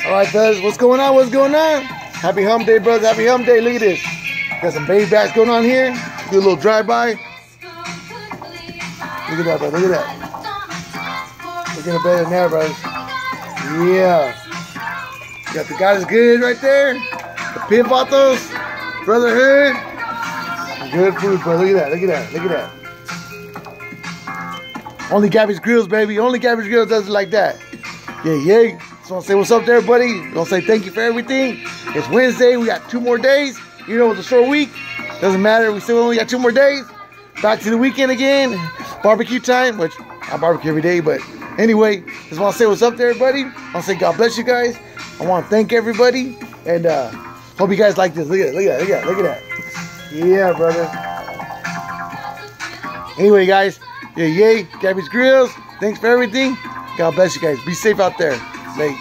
Alright, fellas, what's going on? What's going on? Happy hump day, brothers. Happy hump day. Look at this. Got some baby backs going on here. Do a little drive-by. Look at that, brother. Look at that. Looking better than that, brothers. Yeah. Got the God is Good right there. The Pin Vatos. Brotherhood. Good food, bro. Look at that. Look at that. Look at that. Only Gabby's Grills, baby. Only Gabby's Grills does it like that. Yeah, yeah. Just want to say what's up there, buddy. Want to say thank you for everything. It's Wednesday. We got 2 more days. You know, it's a short week. Doesn't matter. We still only got 2 more days. Back to the weekend again. Barbecue time, which I barbecue every day. But anyway, just want to say what's up there, buddy. I want to say God bless you guys. I want to thank everybody. And hope you guys like this. Look at it. Look at that. Look at that. Look at that. Yeah, brother. Anyway, guys. Yeah, yay. Gabby's Grills. Thanks for everything. God bless you guys. Be safe out there. Late.